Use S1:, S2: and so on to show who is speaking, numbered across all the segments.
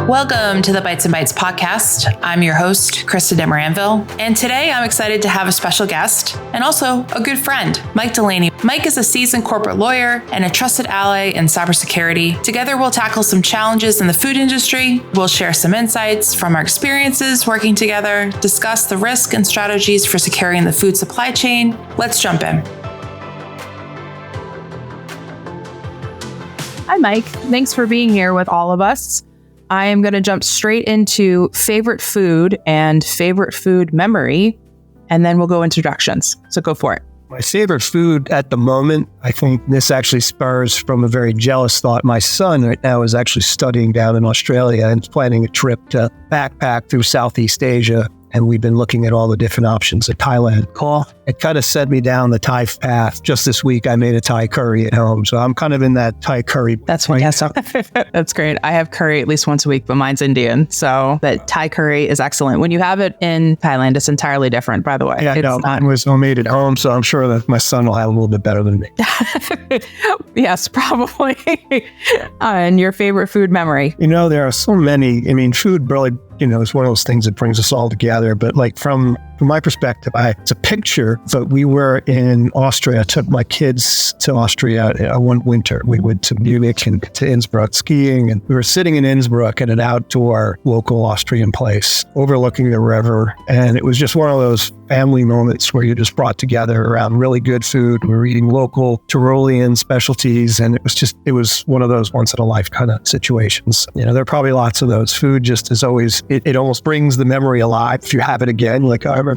S1: Welcome to the Bites and Bites podcast. I'm your host, Kristin and and today I'm excited to have a special guest and also a good friend, Mike Delaney. Mike is a seasoned corporate lawyer and a trusted ally in cybersecurity. Together, we'll tackle some challenges in the food industry. We'll share some insights from our experiences working together, discuss the risk and strategies for securing the food supply chain. Let's jump in.
S2: Hi, Mike. Thanks for being here with all of us. I am going to jump straight into favorite food and favorite food memory, and then we'll go introductions. So go for it.
S3: My favorite food at the moment, I think this actually spurs from a very jealous thought. My son right now is actually studying down in Australia and planning a trip to backpack through Southeast Asia. And we've been looking at all the different options at Thailand. Cool. It kind of set me down the Thai path. Just this week, I made a Thai curry at home. So I'm kind of in that Thai curry.
S2: That's fantastic. That's great. I have curry at least once a week, but mine's Indian. So that Thai curry is excellent. When you have it in Thailand, it's entirely different, by the way.
S3: Yeah, mine was homemade at home. So I'm sure that my son will have a little bit better than me.
S2: Yes, probably. And your favorite food memory?
S3: You know, there are so many. I mean, food really, it's one of those things that brings us all together. But like from my perspective, it's a picture. So we were in Austria. I took my kids to Austria one winter. We went to Munich and to Innsbruck skiing. And we were sitting in Innsbruck at an outdoor local Austrian place overlooking the river. And it was just one of those family moments where you're just brought together around really good food. We were eating local Tyrolean specialties. And it was one of those once in a life kind of situations. There are probably lots of those. Food just is always, it almost brings the memory alive. If you have it again, like I remember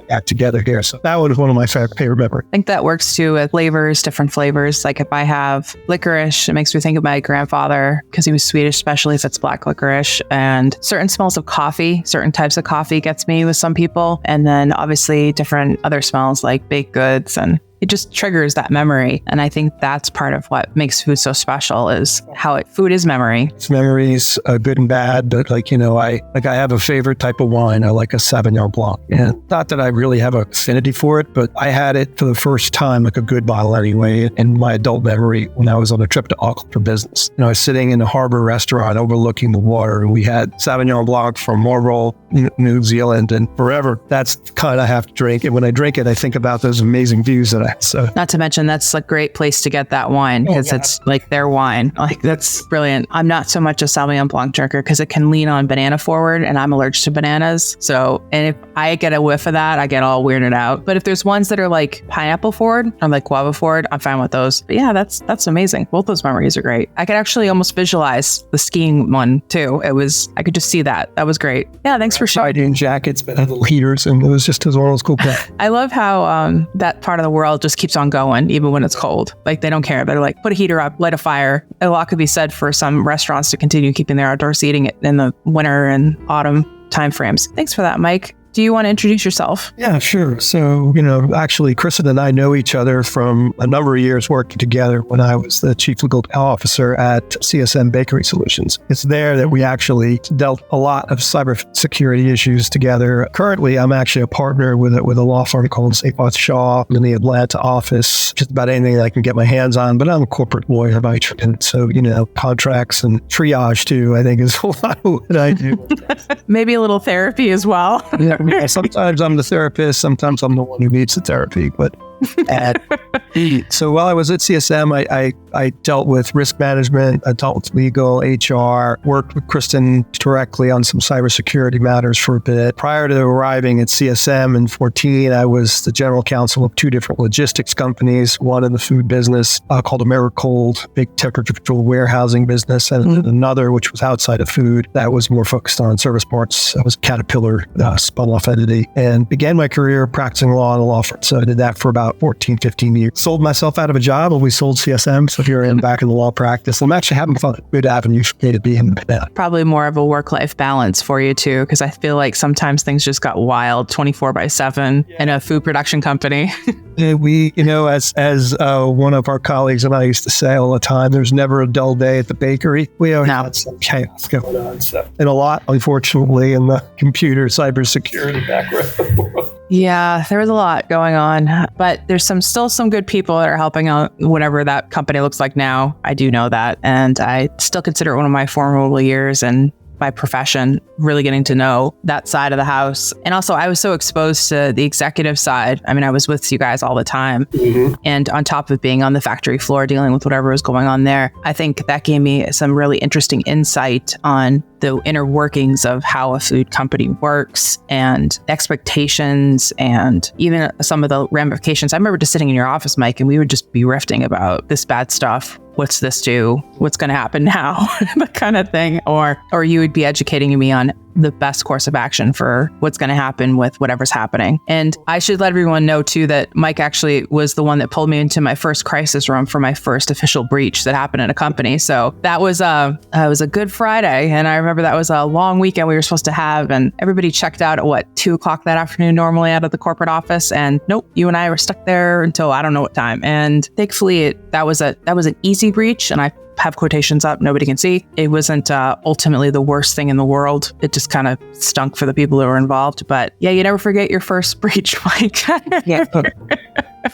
S3: back together here. So that was one of my favorite memories.
S2: I think that works too with flavors, different flavors. Like if I have licorice, it makes me think of my grandfather because he was Swedish, especially if it's black licorice. And certain smells of coffee, certain types of coffee gets me with some people. And then obviously different other smells like baked goods, and it just triggers that memory. And I think that's part of what makes food so special is how food is memory.
S3: It's memories, good and bad. But I have a favorite type of wine. I like a Sauvignon Blanc. And not that I really have an affinity for it, but I had it for the first time, like a good bottle anyway, in my adult memory when I was on a trip to Auckland for business. I was sitting in a harbor restaurant overlooking the water, and we had Sauvignon Blanc from Marlborough, New Zealand, and forever. That's the kind I have to drink. And when I drink it, I think about those amazing views that I had. So.
S2: Not to mention, that's a great place to get that wine because it's like their wine. Like that's brilliant. I'm not so much a Sauvignon Blanc drinker because it can lean on banana forward, and I'm allergic to bananas. So, and if I get a whiff of that, I get all weirded out. But if there's ones that are like pineapple forward or like guava forward, I'm fine with those. But yeah, that's amazing. Both those memories are great. I could actually almost visualize the skiing one too. I could just see that. That was great. Yeah, thanks for sharing.
S3: In jackets, but had little heaters, and it was just one of those cool things.
S2: I love how that part of the world just keeps on going even when it's cold. Like they don't care. They're like, put a heater up, light a fire. A lot could be said for some restaurants to continue keeping their outdoor seating in the winter and autumn timeframes. Thanks for that, Mike. Do you want to introduce yourself?
S3: Yeah, sure. So, actually, Kristin and I know each other from a number of years working together when I was the chief legal officer at CSM Bakery Solutions. It's there that we actually dealt a lot of cybersecurity issues together. Currently, I'm actually a partner with a law firm called Sapath Shaw in the Atlanta office. Just about anything that I can get my hands on, but I'm a corporate lawyer by trade. So, contracts and triage too, I think is a lot of what I do.
S2: Maybe a little therapy as well.
S3: Yeah, sometimes I'm the therapist, sometimes I'm the one who needs the therapy, but so while I was at CSM, I dealt with risk management, I dealt with legal, HR, worked with Kristin directly on some cybersecurity matters for a bit. Prior to arriving at CSM in 2014, I was the general counsel of two different logistics companies, one in the food business called Americold, big temperature-controlled warehousing business, and another which was outside of food that was more focused on service parts. I was Caterpillar, spun-off entity, and began my career practicing law in a law firm. So I did that for about 14, 15 years. Sold myself out of a job when we sold CSM. So here I am back in the law practice. I'm actually having fun. Good avenue for me to be in that.
S2: Probably more of a work-life balance for you too, because I feel like sometimes things just got wild 24/7 in a food production company.
S3: We, as one of our colleagues and I used to say all the time, there's never a dull day at the bakery. We always had some chaos going on. So, and a lot, unfortunately, in the computer cybersecurity background.
S2: Yeah, there was a lot going on, but there's still some good people that are helping out whatever that company looks like now. I do know that. And I still consider it one of my formidable years and my profession, really getting to know that side of the house. And also I was so exposed to the executive side. I mean, I was with you guys all the time. And on top of being on the factory floor, dealing with whatever was going on there, I think that gave me some really interesting insight on the inner workings of how a food company works and expectations and even some of the ramifications. I remember just sitting in your office, Mike, and we would just be riffing about this bad stuff. What's this do? What's going to happen now? That kind of thing. Or you would be educating me on the best course of action for what's going to happen with whatever's happening. And I should let everyone know too that Mike actually was the one that pulled me into my first crisis room for my first official breach that happened in a company. So that was a Good Friday. And I remember that was a long weekend we were supposed to have, and everybody checked out at 2:00 that afternoon normally out of the corporate office. And nope, you and I were stuck there until I don't know what time. And thankfully that was an easy breach, and I have quotations up, nobody can see. It wasn't ultimately the worst thing in the world. It just kind of stunk for the people who were involved. But yeah, you never forget your first breach, Mike.
S1: Yeah.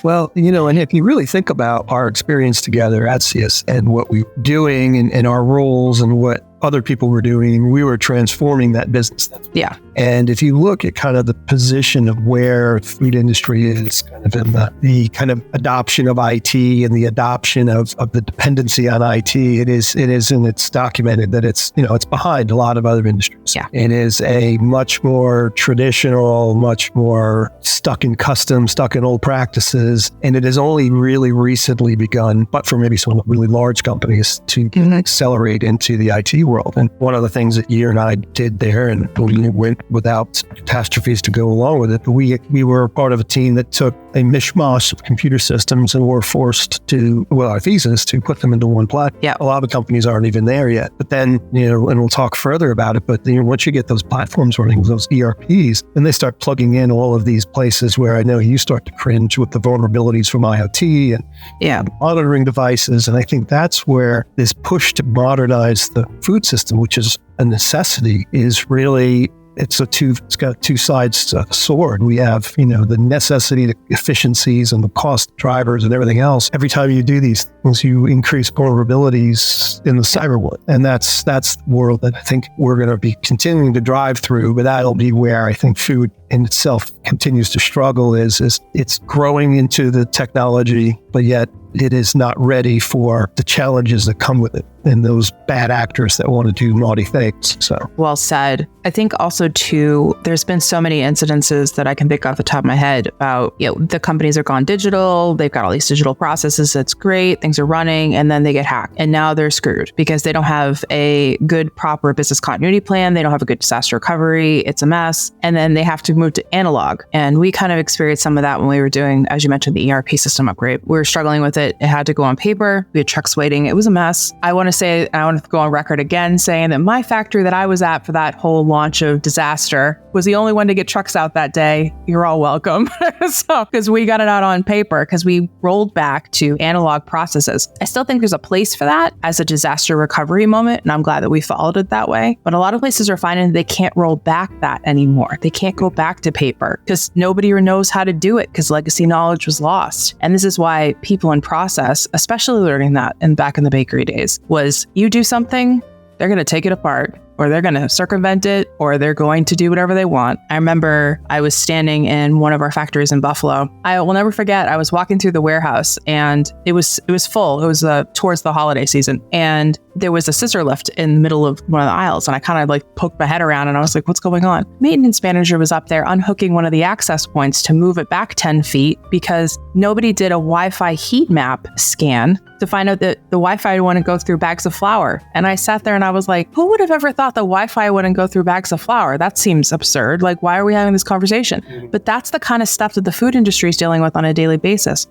S3: Well, and if you really think about our experience together at CS and what we were doing and our roles and what other people were doing, we were transforming that business.
S2: Yeah.
S3: And if you look at kind of the position of where the food industry is kind of in the kind of adoption of IT and the adoption of the dependency on IT, it is, and it's documented that it's behind a lot of other industries.
S2: Yeah.
S3: It is a much more traditional, much more stuck in customs, stuck in old practices. And it has only really recently begun, but for maybe some really large companies, to accelerate into the IT world. And one of the things that you and I did there, and we went without catastrophes to go along with it, but we were part of a team that took a mishmash of computer systems and were forced to, our thesis, to put them into one platform.
S2: Yeah.
S3: A lot of companies aren't even there yet. But then, and we'll talk further about it, but once you get those platforms running, those ERPs, and they start plugging in all of these places where I know you start to cringe with the vulnerabilities from IoT and monitoring devices. And I think that's where this push to modernize the food system, which is a necessity, is really, it's got two sides to the sword. We have, the necessity, the efficiencies and the cost drivers and everything else. Every time you do these things, you increase vulnerabilities in the cyber world. And that's the world that I think we're going to be continuing to drive through, but that'll be where I think food in itself continues to struggle is it's growing into the technology, but yet it is not ready for the challenges that come with it and those bad actors that want to do naughty things. So
S2: well said. I think also too, there's been so many incidences that I can pick off the top of my head about, the companies are gone digital. They've got all these digital processes. That's great. Things are running, and then they get hacked, and now they're screwed because they don't have a good, proper business continuity plan. They don't have a good disaster recovery. It's a mess. And then they have to move to analog. And we kind of experienced some of that when we were doing, as you mentioned, the ERP system upgrade. We were struggling with it. It had to go on paper. We had trucks waiting. It was a mess. I want to go on record again saying that my factory that I was at for that whole launch of disaster was the only one to get trucks out that day. You're all welcome. So, because we got it out on paper, because we rolled back to analog processes. I still think there's a place for that as a disaster recovery moment, and I'm glad that we followed it that way. But a lot of places are finding they can't roll back that anymore. They can't go back to paper because nobody knows how to do it because legacy knowledge was lost. And this is why people in process, especially learning that back in the bakery days, was you do something, they're going to take it apart, or they're going to circumvent it, or they're going to do whatever they want. I remember I was standing in one of our factories in Buffalo. I will never forget, I was walking through the warehouse and it was full. It was towards the holiday season. And there was a scissor lift in the middle of one of the aisles. And I kind of poked my head around and I was like, what's going on? Maintenance manager was up there unhooking one of the access points to move it back 10 feet because nobody did a Wi-Fi heat map scan to find out that the Wi-Fi wouldn't go through bags of flour. And I sat there and I was like, who would have ever thought the Wi-Fi wouldn't go through bags of flour? That seems absurd. Why are we having this conversation? But that's the kind of stuff that the food industry is dealing with on a daily basis.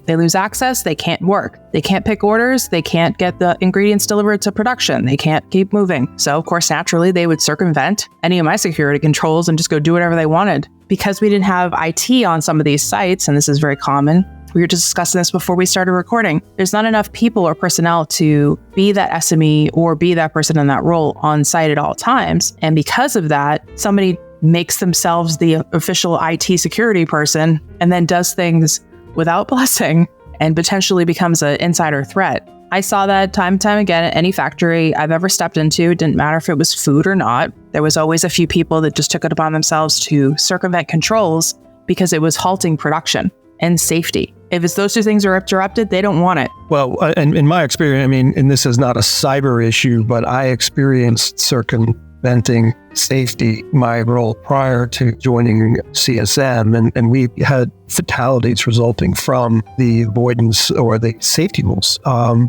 S2: They lose access. They can't work. They can't pick orders. They can't get the ingredients delivered to production. They can't keep moving. So of course, naturally, they would circumvent any of my security controls and just go do whatever they wanted. Because we didn't have IT on some of these sites, and this is very common. We were just discussing this before we started recording. There's not enough people or personnel to be that SME or be that person in that role on site at all times. And because of that, somebody makes themselves the official IT security person and then does things without blessing and potentially becomes an insider threat. I saw that time and time again at any factory I've ever stepped into. It didn't matter if it was food or not. There was always a few people that just took it upon themselves to circumvent controls because it was halting production and safety. If it's those two things are interrupted, they don't want it.
S3: Well, and in my experience, I mean, and this is not a cyber issue, but I experienced circumventing safety, my role prior to joining CSM, and we had fatalities resulting from the avoidance or the safety rules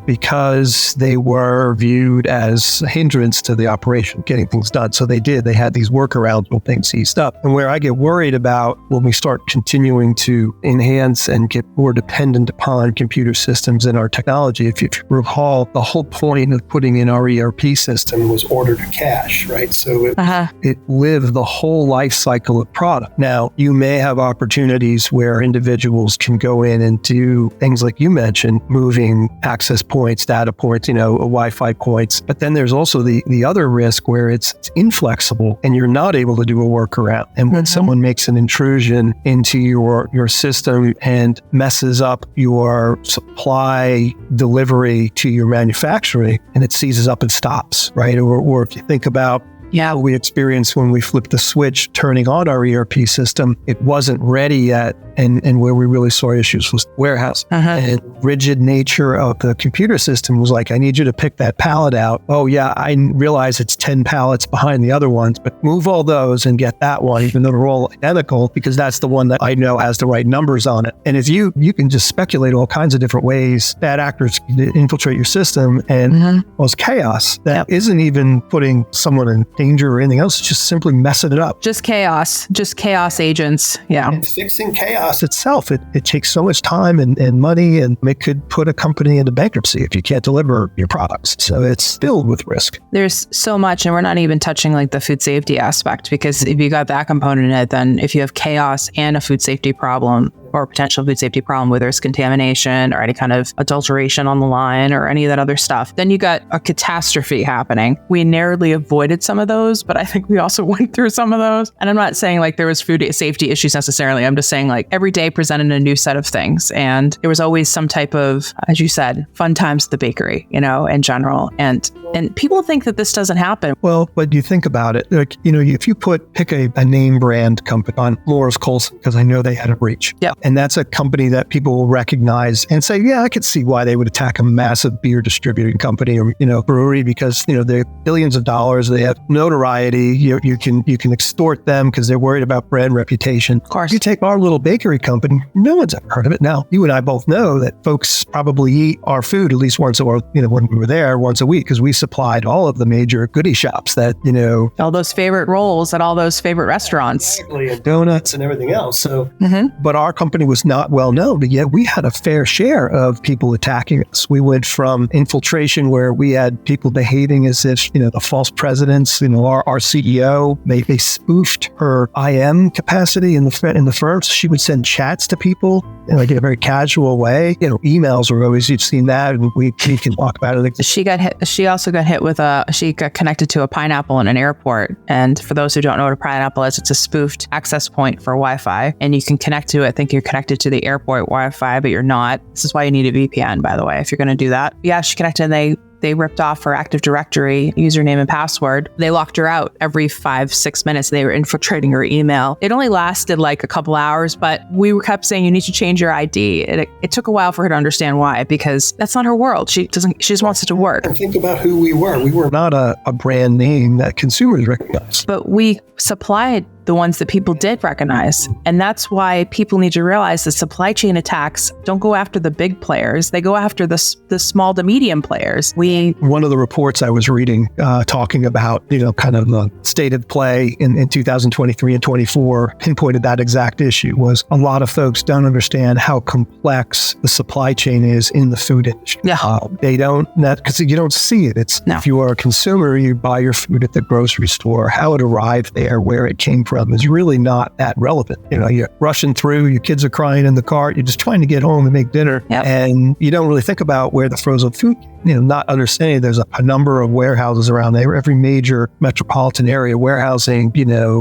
S3: because they were viewed as a hindrance to the operation, getting things done. So they had these workarounds when things eased up. And where I get worried about when we start continuing to enhance and get more dependent upon computer systems and our technology, if you recall, the whole point of putting in our ERP system was order to cash, right? So it lived the whole life cycle of product. Now, you may have opportunities where individuals can go in and do things like you mentioned, moving access points, data points, Wi-Fi points. But then there's also the other risk where it's inflexible and you're not able to do a workaround. And when someone makes an intrusion into your system and messes up your supply delivery to your manufacturing, and it seizes up and stops, right? Or if you think about what we experienced when we flipped the switch, turning on our ERP system, it wasn't ready yet. And where we really saw issues was warehouse. And rigid nature of the computer system was like, I need you to pick that pallet out. Oh yeah, I realize it's 10 pallets behind the other ones, but move all those and get that one, even though they're all identical, because that's the one that I know has the right numbers on it. And if you can just speculate all kinds of different ways bad actors can infiltrate your system and cause chaos that isn't even putting someone in danger or anything else, it's just simply messing it up.
S2: Just chaos agents. Yeah.
S3: And fixing chaos itself, it takes so much time and money, and it could put a company into bankruptcy if you can't deliver your products. So it's filled with risk.
S2: There's so much, and we're not even touching like the food safety aspect, because if you got that component in it, then if you have chaos and a food safety problem or potential food safety problem, whether it's contamination or any kind of adulteration on the line or any of that other stuff, then you got a catastrophe happening. We narrowly avoided some of those, but I think we also went through some of those. And I'm not saying like there was food safety issues necessarily. I'm just saying like every day presented a new set of things. And there was always some type of, as you said, fun times at the bakery, in general. And people think that this doesn't happen.
S3: Well, but you think about it, like, if you pick a name brand company on Laura's Colson, because I know they had a breach.
S2: Yeah.
S3: And that's a company that people will recognize and say, yeah, I could see why they would attack a massive beer distributing company or, brewery, because, they're billions of dollars. They have notoriety. You can extort them because they're worried about brand reputation.
S2: Of course.
S3: You take our little bakery company, no one's ever heard of it. Now, you and I both know that folks probably eat our food at least once when we were there once a week, because we supplied all of the major goodie shops that,
S2: all those favorite rolls at all those favorite restaurants.
S3: Exactly, and donuts and everything else. So, but our company was not well known, but yet we had a fair share of people attacking us. We went from infiltration where we had people behaving as if, the false presidents, our CEO, they spoofed her IM capacity in the firm. So she would send chats to people in a very casual way. Emails were always, you've seen that, and we can talk about it.
S2: She got hit. She also got hit with she got connected to a pineapple in an airport. And for those who don't know what a pineapple is, it's a spoofed access point for Wi-Fi, and you can connect to it. Think you're connected to the airport Wi-Fi, but you're not. This is why you need a VPN, by the way, if you're going to do that. Yeah, she connected and they ripped off her Active Directory username and password. They locked her out every 5-6 minutes. They were infiltrating her email. It only lasted like a couple hours, but we kept saying, you need to change your ID. It took a while for her to understand why, because that's not her world. She just wants it to work.
S3: And think about who we were. We were not a brand name that consumers recognize.
S2: But we supplied the ones that people did recognize. And that's why people need to realize that supply chain attacks don't go after the big players. They go after the small to medium players.
S3: One of the reports I was reading talking about, kind of the state of play in 2023 and 24 pinpointed that exact issue. Was a lot of folks don't understand how complex the supply chain is in the food industry.
S2: Yeah.
S3: They don't, because you don't see it. If you are a consumer, you buy your food at the grocery store. How it arrived there, where it came from, is really not that relevant. You're rushing through, your kids are crying in the cart, you're just trying to get home and make dinner.
S2: Yep.
S3: And you don't really think about where the frozen food, not understanding there's a number of warehouses around there. Every major metropolitan area warehousing,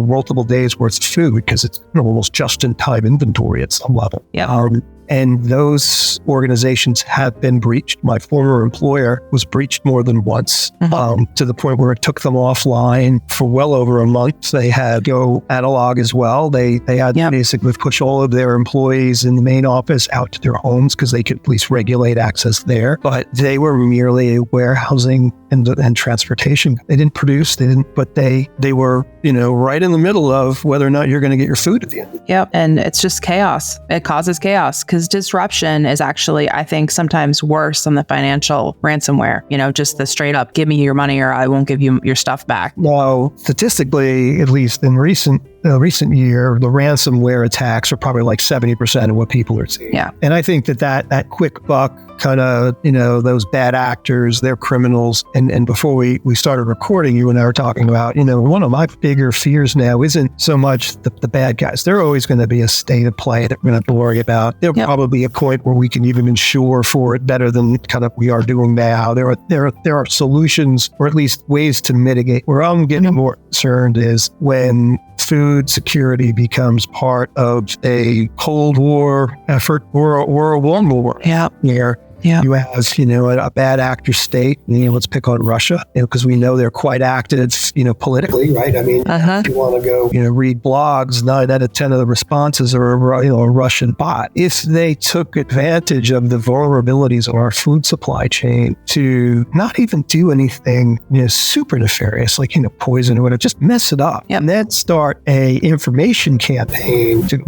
S3: multiple days worth of food, because it's almost just-in-time inventory at some level.
S2: Yeah.
S3: And those organizations have been breached. My former employer was breached more than once, to the point where it took them offline for well over a month. They had to go analog as well. They had to basically push all of their employees in the main office out to their homes because they could at least regulate access there. But they were merely a warehousing and transportation. They didn't produce, but they were, right in the middle of whether or not you're going to get your food at the end.
S2: Yep. And it's just chaos. It causes chaos because disruption is actually, I think, sometimes worse than the financial ransomware. Just the straight up, give me your money or I won't give you your stuff back.
S3: Now, statistically, at least in recent year, the ransomware attacks are probably like 70% of what people are seeing.
S2: Yeah.
S3: And I think that quick buck kind of, those bad actors, they're criminals. And before we started recording, you and I were talking about, one of my bigger fears now isn't so much the bad guys. They're always going to be a state of play that we're going to have to worry about. There'll probably be a point where we can even insure for it better than kind of we are doing now. There are solutions, or at least ways to mitigate. Where I'm getting more concerned is when food security becomes part of a Cold War effort or a World War. Where you have, a bad actor state. Let's pick on Russia, because we know they're quite active, politically, right? I mean, if you want to go, read blogs, 9 out of 10 of the responses are, a Russian bot. If they took advantage of the vulnerabilities of our food supply chain to not even do anything, super nefarious, like, poison or whatever, just mess it up, and then start a information campaign to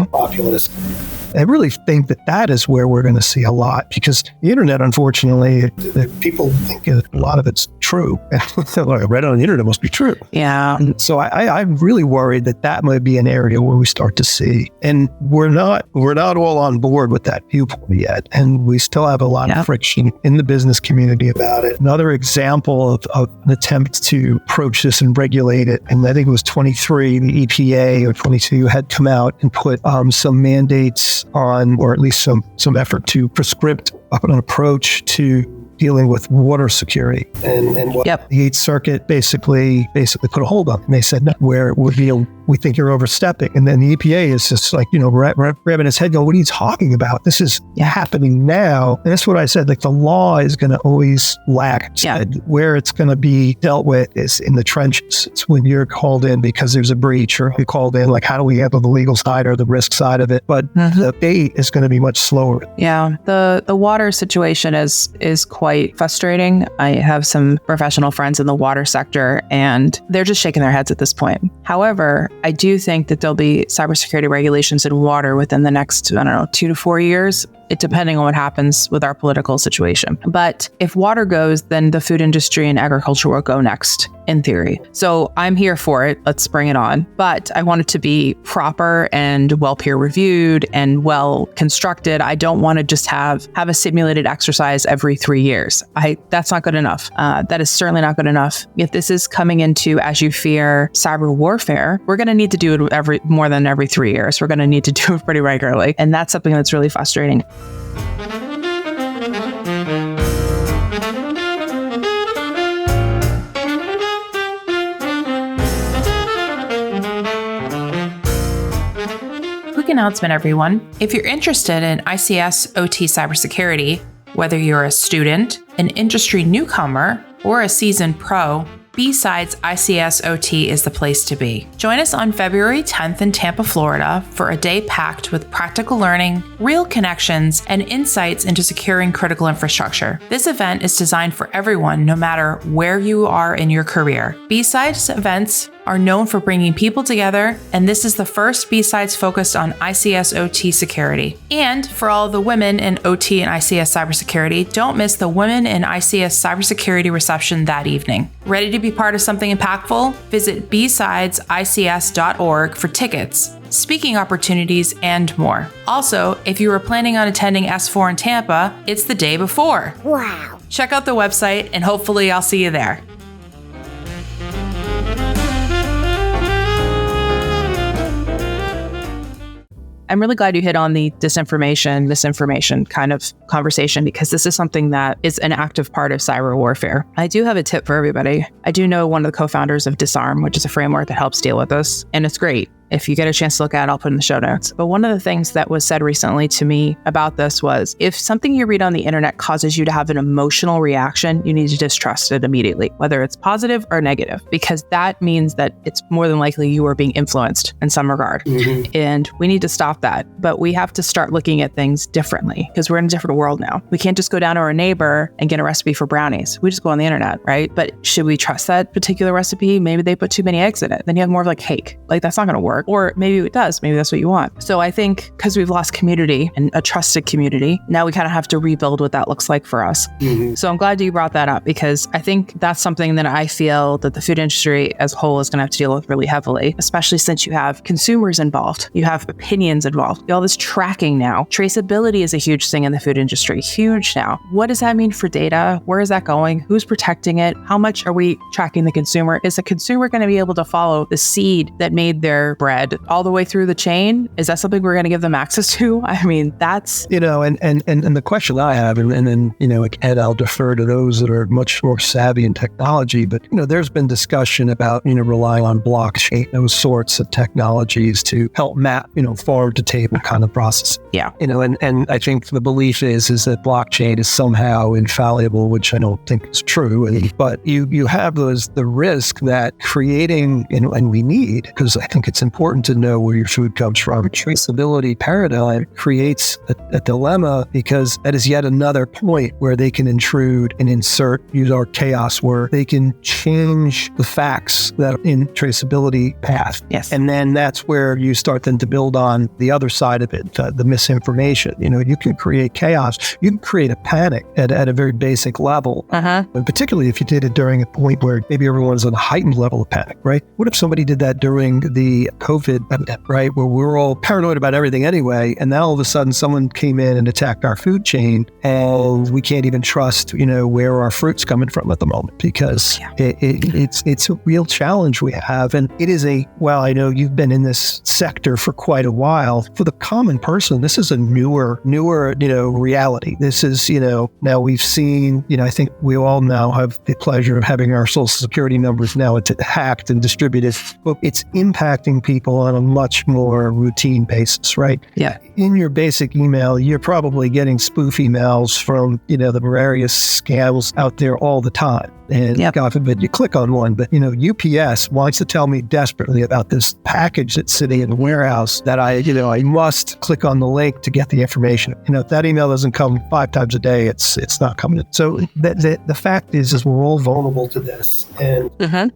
S3: populace. I really think that is where we're going to see a lot, because the internet, unfortunately, people think a lot of it's true. I read on the internet must be true.
S2: Yeah.
S3: And so I'm really worried that might be an area where we start to see, and we're not all on board with that viewpoint yet, and we still have a lot of friction in the business community about it. Another example of an attempt to approach this and regulate it, and I think it was 23, the EPA, or 22 had come out and put some mandates on, or at least some effort to prescript an approach to dealing with water security, and what the Eighth Circuit basically put a hold on. And they said, no, where it would be we think you're overstepping. And then the EPA is just like, grabbing his head going, what are you talking about? This is happening now. And that's what I said, like the law is going to always lack. Where it's going to be dealt with is in the trenches. It's when you're called in because there's a breach, or you're called in, like, how do we handle the legal side or the risk side of it? But the debate is going to be much slower.
S2: Yeah. The water situation is quite frustrating. I have some professional friends in the water sector, and they're just shaking their heads at this point. However, I do think that there'll be cybersecurity regulations in water within the next, 2 to 4 years. Depending on what happens with our political situation. But if water goes, then the food industry and agriculture will go next, in theory. So I'm here for it. Let's bring it on. But I want it to be proper and well peer reviewed and well constructed. I don't want to just have a simulated exercise every 3 years. That's not good enough. That is certainly not good enough. If this is coming into, as you fear, cyber warfare, we're going to need to do it more than every 3 years. We're going to need to do it pretty regularly. And that's something that's really frustrating.
S1: Quick announcement, everyone. If you're interested in ICS OT cybersecurity, whether you're a student, an industry newcomer, or a seasoned pro, B-Sides ICS OT is the place to be. Join us on February 10th in Tampa, Florida for a day packed with practical learning, real connections, and insights into securing critical infrastructure. This event is designed for everyone, no matter where you are in your career. B-Sides events are known for bringing people together, and this is the first B-Sides focused on ICS OT security. And for all the women in OT and ICS cybersecurity, don't miss the Women in ICS Cybersecurity reception that evening. Ready to be part of something impactful? Visit bsidesics.org for tickets, speaking opportunities, and more. Also, if you were planning on attending S4 in Tampa, it's the day before.
S4: Wow.
S1: Check out the website, and hopefully I'll see you there.
S2: I'm really glad you hit on the disinformation, misinformation kind of conversation, because this is something that is an active part of cyber warfare. I do have a tip for everybody. I do know one of the co-founders of DISARM, which is a framework that helps deal with this, and it's great. If you get a chance to look at it, I'll put in the show notes. But one of the things that was said recently to me about this was, if something you read on the internet causes you to have an emotional reaction, you need to distrust it immediately, whether it's positive or negative, because that means that it's more than likely you are being influenced in some regard. And we need to stop that. But we have to start looking at things differently because we're in a different world now. We can't just go down to our neighbor and get a recipe for brownies. We just go on the internet, right? But should we trust that particular recipe? Maybe they put too many eggs in it. Then you have more of like cake. Like that's not going to work. Or maybe it does. Maybe that's what you want. So I think because we've lost community and a trusted community, now we kind of have to rebuild what that looks like for us. So I'm glad you brought that up because I think that's something that I feel that the food industry as a whole is going to have to deal with really heavily, especially since you have consumers involved. You have opinions involved. You have all this tracking now. Traceability is a huge thing in the food industry. Huge now. What does that mean for data? Where is that going? Who's protecting it? How much are we tracking the consumer? Is the consumer going to be able to follow the seed that made their bread all the way through the chain? Is that something we're going to give them access to? I mean, that's...
S3: And the question I have, and then, Ed, I'll defer to those that are much more savvy in technology, but, there's been discussion about, relying on blockchain, those sorts of technologies to help map, farm to table kind of process.
S2: Yeah.
S3: And I think the belief is that blockchain is somehow infallible, which I don't think is true. But you have the risk that creating, and we need, because I think it's important to know where your food comes from. Traceability paradigm creates a dilemma because that is yet another point where they can intrude and use our chaos word. They can change the facts that are in traceability path.
S2: Yes.
S3: And then that's where you start then to build on the other side of it, the misinformation. You can create chaos. You can create a panic at a very basic level. And particularly if you did it during a point where maybe everyone's on a heightened level of panic, right? What if somebody did that during the COVID epidemic, right? Where we're all paranoid about everything anyway. And now all of a sudden someone came in and attacked our food chain and we can't even trust, where our fruit's coming from at the moment because it's a real challenge we have. And it is I know you've been in this sector for quite a while. For the common person, this is a newer, reality. This is, now we've seen, I think we all now have the pleasure of having our social security numbers now hacked and distributed. But it's impacting people on a much more routine basis, right?
S2: Yeah.
S3: In your basic email, you're probably getting spoof emails from, the various scams out there all the time. And God forbid you click on one, but UPS wants to tell me desperately about this package that's sitting in the warehouse that I must click on the link to get the information. If that email doesn't come 5 times a day, it's not coming in. So the fact is we're all vulnerable to this, and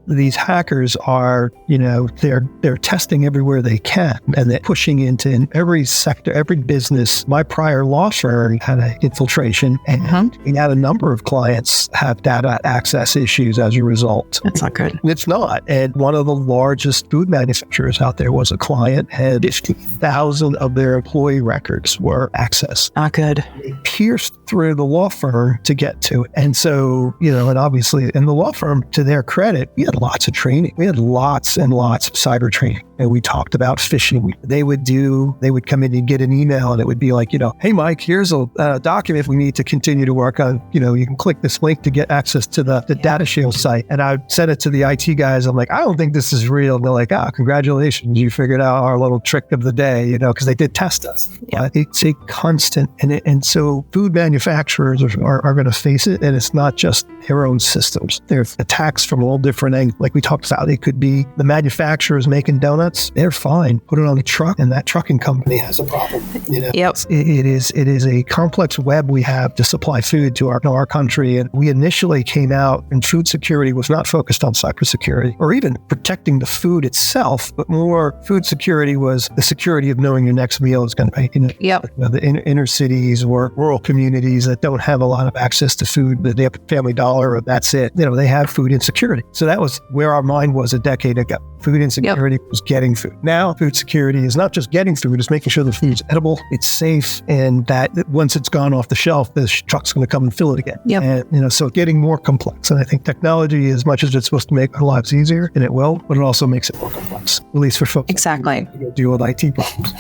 S3: these hackers are they're testing everywhere they can, and they're pushing into every sector, every business. My prior law firm had an infiltration, and we had a number of clients have data access issues as a result.
S2: That's not good.
S3: It's not. And one of the largest food manufacturers out there was a client, and 50,000 of their employee records were accessed.
S2: Not good.
S3: They pierced through the law firm to get to it. And so, and obviously, in the law firm, to their credit, we had lots of training. We had lots and lots of cyber training. And we talked about phishing. They would come in and get an email, and it would be like, hey, Mike, here's a document we need to continue to work on. You can click this link to get access to the data shield site. And I sent it to the IT guys. I'm like, I don't think this is real. And they're like, congratulations. You figured out our little trick of the day, because they did test us. Yeah. It's a constant. And so food manufacturers are going to face it. And it's not just their own systems. There's attacks from all different angles. Like we talked about, it could be the manufacturers making donuts. They're fine. Put it on the truck, and that trucking company has a problem.
S2: Yep.
S3: It is a complex web we have to supply food to our country. And we initially came out, and food security was not focused on cybersecurity or even protecting the food itself, but more food security was the security of knowing your next meal is going to be. The inner cities or rural communities that don't have a lot of access to food, they have Family Dollar, or that's it. They have food insecurity. So that was where our mind was a decade ago. Food insecurity was getting food. Now, food security is not just getting food, it's making sure the food's edible, it's safe, and that once it's gone off the shelf, the truck's going to come and fill it again. And, so getting more complex. And I think technology, as much as it's supposed to make our lives easier, and it will, but it also makes it more complex, at least for folks.
S2: Exactly.
S3: Who deal with IT problems.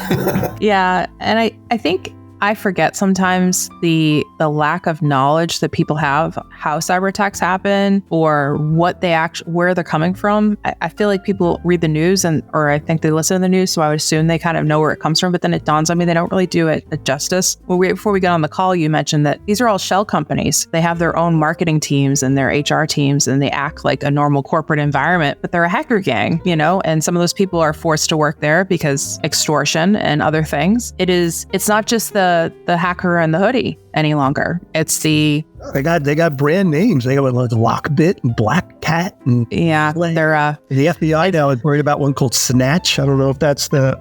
S2: Yeah. And I think I forget sometimes the lack of knowledge that people have how cyber attacks happen or what they where they're coming from. I feel like people read the news or I think they listen to the news, so I would assume they kind of know where it comes from, but then it dawns on me they don't really do it justice. Before we got on the call, you mentioned that these are all shell companies. They have their own marketing teams and their HR teams, and they act like a normal corporate environment, but they're a hacker gang, and some of those people are forced to work there because extortion and other things. It's not just the hacker and the hoodie any longer. It's they got brand names. They got like Lockbit and Black Cat and they're
S3: the FBI now is worried about one called Snatch. I don't know if that's the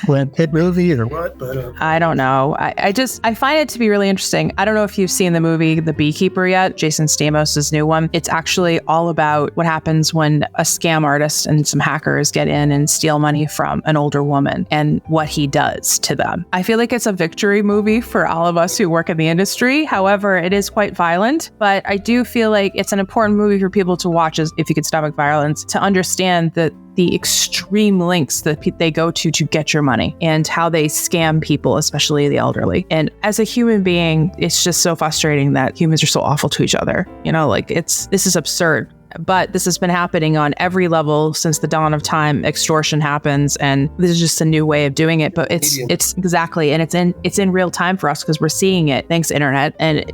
S3: Brad Pitt movie or what, but
S2: I don't know. I find it to be really interesting. I don't know if you've seen the movie The Beekeeper yet, Jason Stamos' new one. It's actually all about what happens when a scam artist and some hackers get in and steal money from an older woman and what he does to them. I feel like it's a victory movie for all of us who work in the industry. However, it is quite violent, but I do feel like it's an important movie for people to watch if you could stomach violence, to understand that the extreme lengths that they go to get your money and how they scam people, especially the elderly. And as a human being, it's just so frustrating that humans are so awful to each other. This is absurd. But this has been happening on every level since the dawn of time. Extortion happens, and this is just a new way of doing it. But it's exactly, and it's in real time for us because we're seeing it thanks to internet, and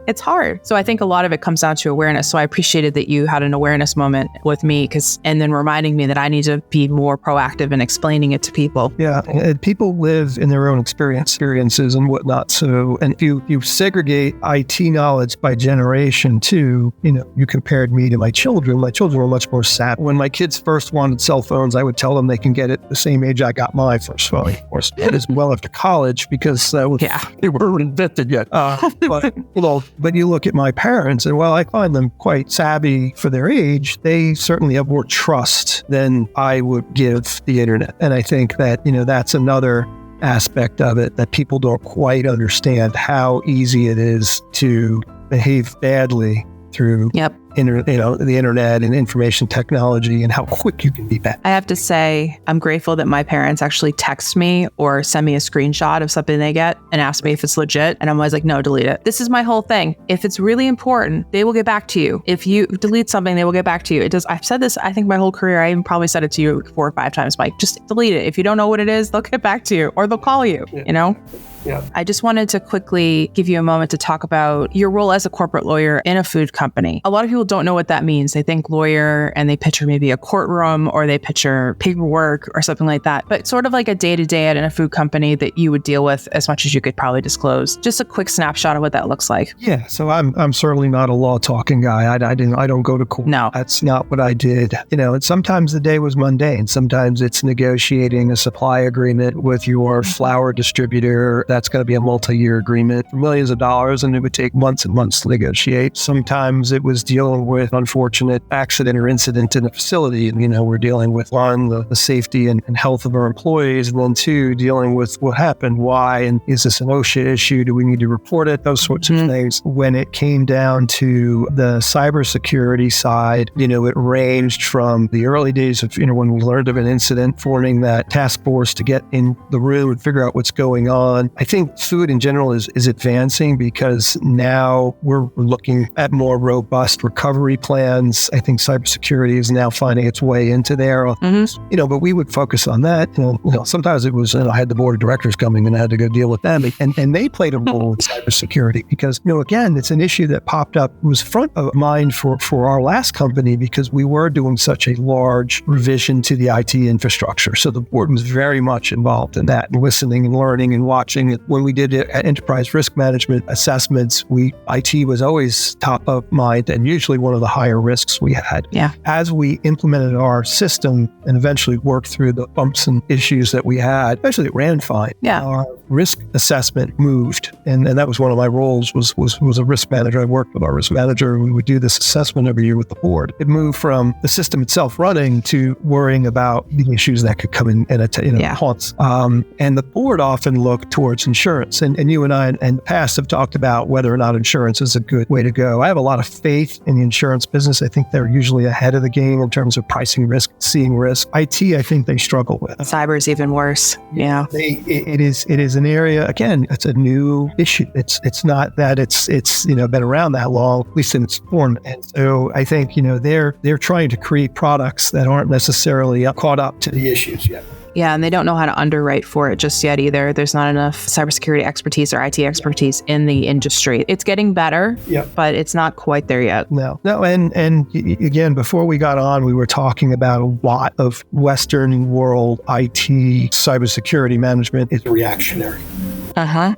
S2: it's hard. So I think a lot of it comes down to awareness. So I appreciated that you had an awareness moment with me, and then reminding me that I need to be more proactive in explaining it to people.
S3: Yeah, and people live in their own experiences and whatnot. So, and if you segregate IT knowledge by generation too, you compared me to my children. My children were much more savvy. When my kids first wanted cell phones, I would tell them they can get it the same age I got my first phone. Of course, it is well after college because they weren't invented yet. But you look at my parents, and while I find them quite savvy for their age, they certainly have more trust than I would give the internet. And I think that that's another aspect of it that people don't quite understand, how easy it is to behave badly through the internet and information technology, and how quick you can be bad.
S2: I have to say, I'm grateful that my parents actually text me or send me a screenshot of something they get and ask me if it's legit. And I'm always like, no, delete it. This is my whole thing. If it's really important, they will get back to you. If you delete something, they will get back to you. I've said this, I think my whole career. I even probably said it to you 4 or 5 times, Mike. Just delete it. If you don't know what it is, they'll get back to you or they'll call you,
S3: Yeah.
S2: I just wanted to quickly give you a moment to talk about your role as a corporate lawyer in a food company. A lot of people don't know what that means. They think lawyer and they picture maybe a courtroom or they picture paperwork or something like that. But sort of like a day-to-day at a food company that you would deal with as much as you could probably disclose. Just a quick snapshot of what that looks like.
S3: Yeah. So I'm certainly not a law talking guy. I don't go to court.
S2: No.
S3: That's not what I did. And sometimes the day was mundane. Sometimes it's negotiating a supply agreement with your flour distributor. That's going to be a multi-year agreement for millions of dollars, and it would take months and months to negotiate. Sometimes it was dealing with unfortunate accident or incident in a facility. And, we're dealing with, one, the safety and health of our employees, and then 2, dealing with what happened, why, and is this an OSHA issue? Do we need to report it? Those sorts of things. When it came down to the cybersecurity side, it ranged from the early days of, when we learned of an incident, forming that task force to get in the room and figure out what's going on. I think food in general is advancing because now we're looking at more robust recovery plans. I think cybersecurity is now finding its way into there. But we would focus on that. Sometimes it was, I had the board of directors coming and I had to go deal with them. And they played a role in cybersecurity because, again, it's an issue that popped up. It was front of mind for our last company because we were doing such a large revision to the IT infrastructure. So the board was very much involved in that, and listening and learning and watching it. When we did enterprise risk management assessments, IT was always top of mind and usually one of the higher risks we had.
S2: Yeah.
S3: As we implemented our system and eventually worked through the bumps and issues that we had, eventually it ran fine.
S2: Yeah.
S3: Our risk assessment moved, and that was one of my roles was a risk manager. I worked with our risk manager. We would do this assessment every year with the board. It moved from the system itself running to worrying about the issues that could come in haunts. And the board often looked towards it's insurance. And you and I in the past have talked about whether or not insurance is a good way to go. I have a lot of faith in the insurance business. I think they're usually ahead of the game in terms of pricing risk, seeing risk. IT, I think they struggle with.
S2: Cyber's even worse. Yeah.
S3: It is an area, again, it's a new issue. It's not that it's been around that long, at least in its form. And so I think, they're trying to create products that aren't necessarily caught up to the issues yet.
S2: Yeah, and they don't know how to underwrite for it just yet either. There's not enough cybersecurity expertise or IT expertise in the industry. It's getting better, but it's not quite there yet.
S3: No. And again, before we got on, we were talking about a lot of Western world IT cybersecurity management is reactionary.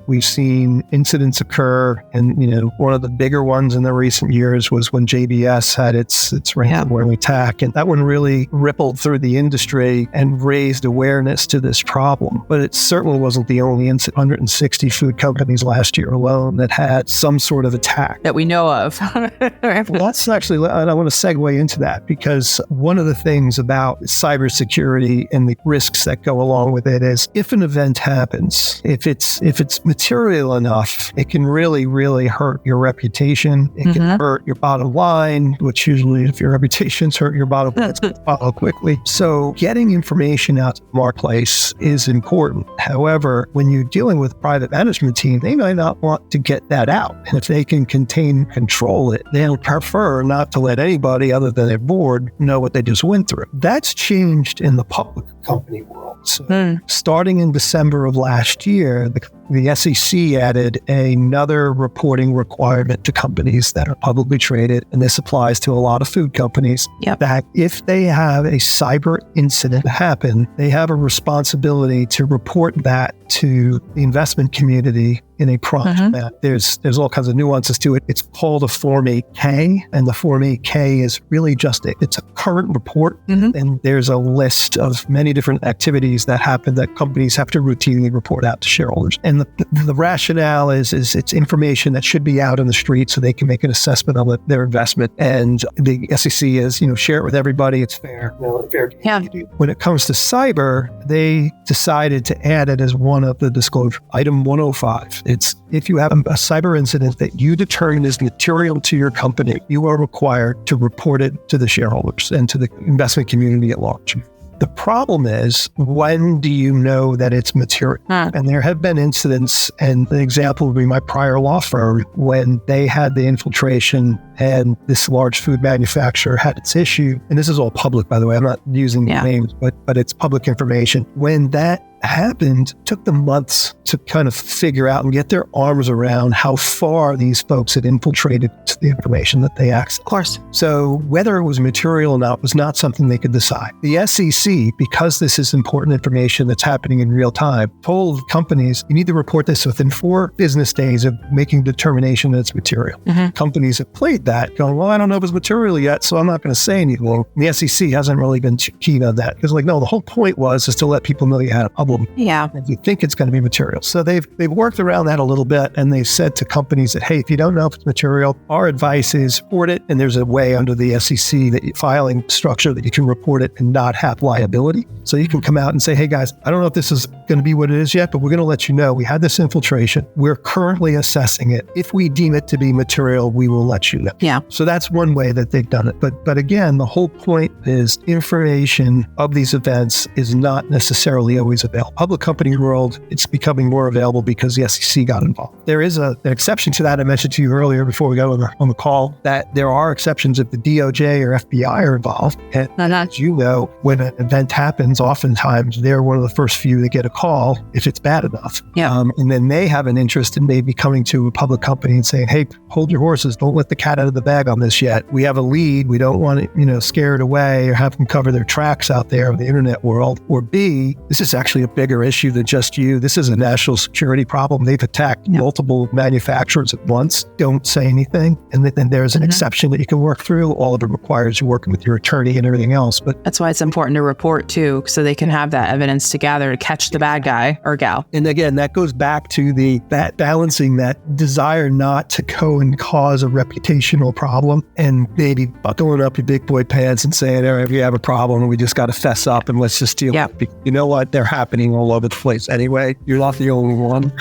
S3: We've seen incidents occur, and one of the bigger ones in the recent years was when JBS had its ransomware attack, and that one really rippled through the industry and raised awareness to this problem. But it certainly wasn't the only incident. 160 food companies last year alone that had some sort of attack
S2: that we know of.
S3: Well, that's actually, and I want to segue into that, because one of the things about cybersecurity and the risks that go along with it is if an event happens, if it's material enough, it can really, really hurt your reputation. It can hurt your bottom line, which usually, if your reputation's hurt your bottom line, it's going to follow quickly. So getting information out to the marketplace is important. However, when you're dealing with a private management team, they might not want to get that out. And if they can contain and control it, they'll prefer not to let anybody other than their board know what they just went through. That's changed in the public company world. So starting in December of last year, the SEC added another reporting requirement to companies that are publicly traded, and this applies to a lot of food companies, that if they have a cyber incident happen, they have a responsibility to report that to the investment community in a prompt manner. There's all kinds of nuances to it. It's called a Form 8K, and the Form 8K is really just it's a current report, and there's a list of many different activities that happen that companies have to routinely report out to shareholders. And the rationale is it's information that should be out in the street so they can make an assessment of their investment. And the SEC is, share it with everybody. It's fair. Fair game.
S2: Yeah.
S3: When it comes to cyber, they decided to add it as one of the disclosure. Item 105. It's if you have a cyber incident that you determine is material to your company, you are required to report it to the shareholders and to the investment community at large. The problem is, when do you know that it's material? And there have been incidents, and the example would be my prior law firm, when they had the infiltration and this large food manufacturer had its issue. And this is all public, by the way. I'm not using names, but it's public information. When that happened, it took them months to kind of figure out and get their arms around how far these folks had infiltrated the information that they accessed.
S2: Of course.
S3: So whether it was material or not was not something they could decide. The SEC, because this is important information that's happening in real time, told companies, you need to report this within 4 business days of making determination that it's material. Companies have played that, going, well, I don't know if it's material yet, so I'm not going to say anything. And the SEC hasn't really been too keen on that, because no, the whole point is to let people know you had a problem. If you think it's going to be material. So they've worked around that a little bit, and they've said to companies that, hey, if you don't know if it's material, our advice is report it. And there's a way under the SEC filing structure that you can report it and not have liability. So you can come out and say, hey guys, I don't know if this is going to be what it is yet, but we're going to let you know we had this infiltration. We're currently assessing it. If we deem it to be material, we will let you know.
S2: Yeah.
S3: So that's one way that they've done it. But again, the whole point is information of these events is not necessarily always available. Public company world, it's becoming more available because the SEC got involved. There is an exception to that I mentioned to you earlier before we got on the call, that there are exceptions if the DOJ or FBI are involved. And as you know, when an event happens, oftentimes they're one of the first few to get a call if it's bad enough. And then they have an interest in maybe coming to a public company and saying, hey, hold your horses. Don't let the cat out of the bag on this yet. We have a lead. We don't want to, scare it away or have them cover their tracks out there in the internet world. Or B, this is actually a bigger issue than just you. This is a national security problem. They've attacked multiple manufacturers at once. Don't say anything. And then there's an exception that you can work through. All of it requires you working with your attorney and everything else. But
S2: that's why it's important to report too, so they can have that evidence to gather to catch the bad guy or gal.
S3: And again, that goes back to that balancing that desire not to go and cause a reputational problem and maybe buckling up your big boy pants and saying, all right, we have a problem and we just got to fess up and let's just deal with it. You know what? They're happening. happening all over the place anyway. You're not the only one.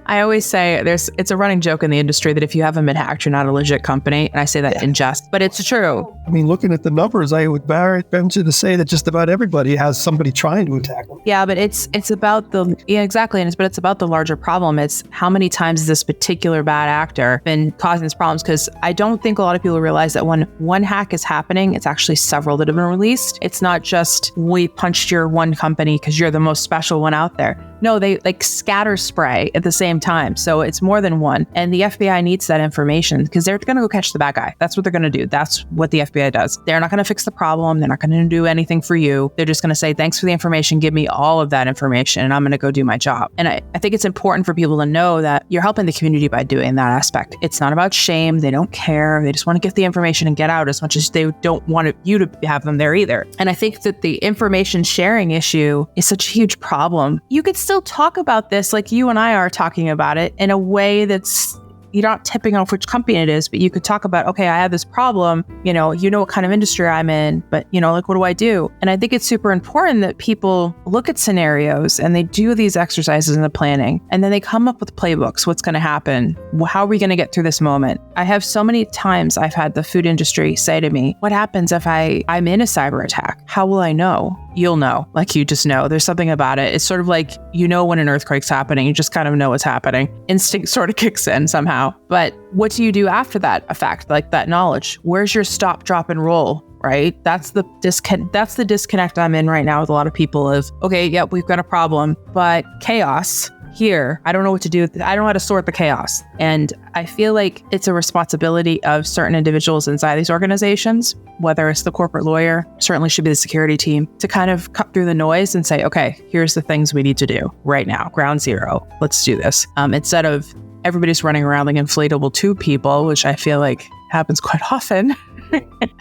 S2: I always say it's a running joke in the industry that if you haven't been hacked, you're not a legit company. And I say that in jest, but it's true.
S3: I mean, looking at the numbers, I would venture to say that just about everybody has somebody trying to attack them.
S2: Yeah, but it's about exactly. But it's about the larger problem. It's how many times has this particular bad actor been causing these problems? Because I don't think a lot of people realize that when one hack is happening, it's actually several that have been released. It's not just we punched your one company because you're the most special one out there. No, they like scatter spray at the same time. So it's more than one. And the FBI needs that information because they're going to go catch the bad guy. That's what they're going to do. That's what the FBI does. They're not going to fix the problem. They're not going to do anything for you. They're just going to say, thanks for the information. Give me all of that information and I'm going to go do my job. And I think it's important for people to know that you're helping the community by doing that aspect. It's not about shame. They don't care. They just want to get the information and get out as much as they don't want you to have them there either. And I think that the information sharing issue is such a huge problem. You could still talk about this like you and I are talking about it in a way that's you're not tipping off which company it is, but you could talk about, okay, I have this problem, you know what kind of industry I'm in, but like, what do I do? And I think it's super important that people look at scenarios and they do these exercises in the planning and then they come up with playbooks. What's going to happen? How are we going to get through this moment? I have so many times I've had the food industry say to me, what happens if I'm in a cyber attack? How will I know? You'll know, like you just know. There's something about it. It's sort of like, when an earthquake's happening, you just kind of know what's happening. Instinct sort of kicks in somehow. But what do you do after that effect, like that knowledge? Where's your stop, drop, and roll, right? That's the disconnect I'm in right now with a lot of people of, okay, yep, we've got a problem, but chaos here, I don't know what to do. I don't know how to sort the chaos. And I feel like it's a responsibility of certain individuals inside these organizations, whether it's the corporate lawyer, certainly should be the security team, to kind of cut through the noise and say, okay, here's the things we need to do right now. Ground zero. Let's do this. Instead of everybody's running around like inflatable tube people, which I feel like happens quite often.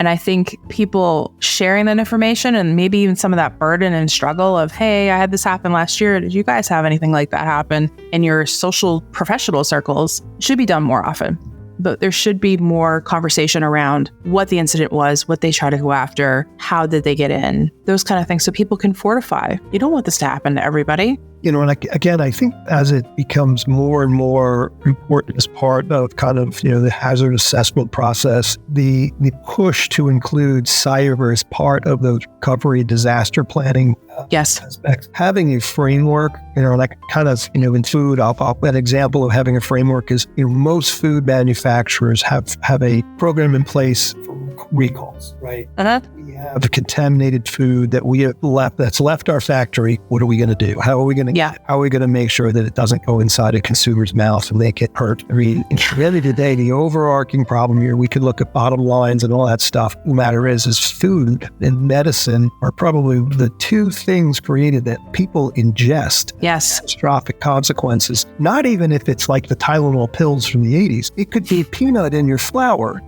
S2: And I think people sharing that information and maybe even some of that burden and struggle of, hey, I had this happen last year. Did you guys have anything like that happen in your social professional circles? Should be done more often. But there should be more conversation around what the incident was, what they try to go after, how did they get in, those kind of things, so people can fortify. You don't want this to happen to everybody.
S3: And again, I think as it becomes more and more important as part of kind of, the hazard assessment process, the push to include cyber as part of the recovery disaster planning aspects. Having a framework, like kind of, in food, an example of having a framework is, most food manufacturers have a program in place for recalls, right?
S2: Uh-huh.
S3: We have contaminated food that we have that's left our factory. What are we going to do? How are we going to make sure that it doesn't go inside a consumer's mouth and they get hurt? I mean, at the end of the day, the overarching problem here, we could look at bottom lines and all that stuff. The matter is food and medicine are probably the two things created that people ingest.
S2: Yes.
S3: Catastrophic consequences. Not even if it's like the Tylenol pills from the 80s. It could be peanut in your flour,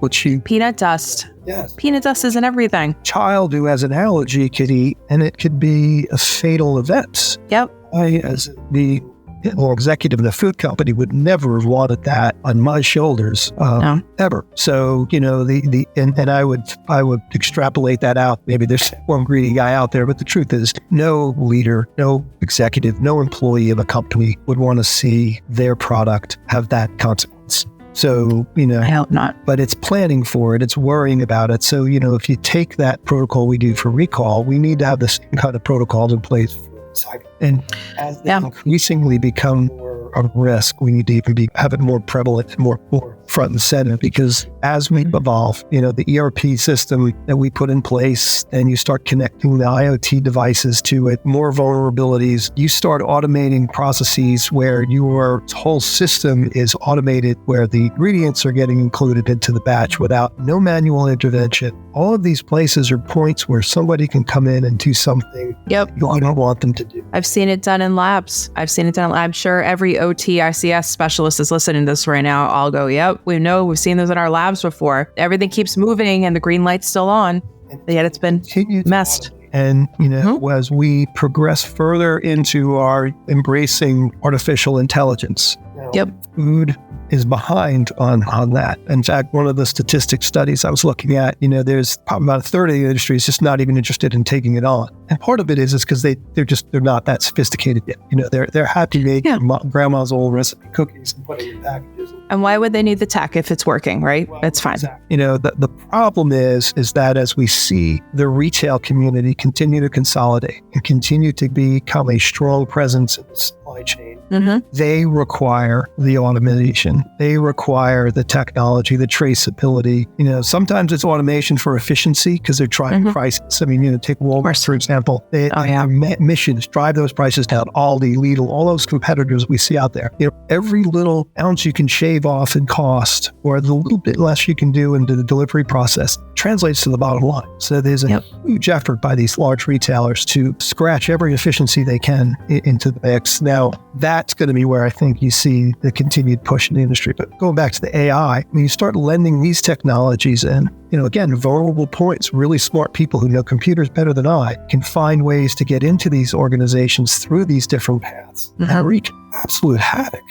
S2: peanut dust.
S3: Yes.
S2: Peanut dust is in everything.
S3: Child who has an allergy could eat, and it could be a fatal event.
S2: Yep.
S3: I, as the executive of the food company, would never have wanted that on my shoulders, ever. So, and I would extrapolate that out. Maybe there's one greedy guy out there, but the truth is, no leader, no executive, no employee of a company would want to see their product have that consequence. So,
S2: I hope not.
S3: But it's planning for it. It's worrying about it. So, if you take that protocol we do for recall, we need to have the same kind of protocols in place for cyber. And as they increasingly become more of a risk, we need to have it more prevalent, more front and center, because as we evolve, the ERP system that we put in place, and you start connecting the IoT devices to it, more vulnerabilities, you start automating processes where your whole system is automated, where the ingredients are getting included into the batch without no manual intervention. All of these places are points where somebody can come in and do something you don't want them to do.
S2: I've seen it done in labs. I'm sure every OT ICS specialist is listening to this right now. I'll go, yep, we've seen those in our labs before. Everything keeps moving and the green light's still on, yet it's been messed.
S3: And, as we progress further into our embracing artificial intelligence, food, is behind on that. In fact, one of the statistics studies I was looking at, there's probably about a third of the industry is just not even interested in taking it on. And part of it is because they're not that sophisticated yet. They're happy making grandma's old recipe cookies and putting it in packages.
S2: And why would they need the tech if it's working, right?
S3: Well,
S2: it's fine.
S3: Exactly. The problem is that as we see the retail community continue to consolidate and continue to become a strong presence in the supply chain, they require the automation. They require the technology, the traceability. Sometimes it's automation for efficiency because they're trying to price. I mean, take Walmart, for example. They have missions, drive those prices down. Aldi, Lidl, all those competitors we see out there. Every little ounce you can shave off in cost or the little bit less you can do into the delivery process translates to the bottom line. So there's a huge effort by these large retailers to scratch every efficiency they can into the mix. Now, that's going to be where I think you see the continued push in the industry. But going back to the AI, when you start lending these technologies in, again, vulnerable points, really smart people who know computers better than I can find ways to get into these organizations through these different paths and wreak absolute havoc.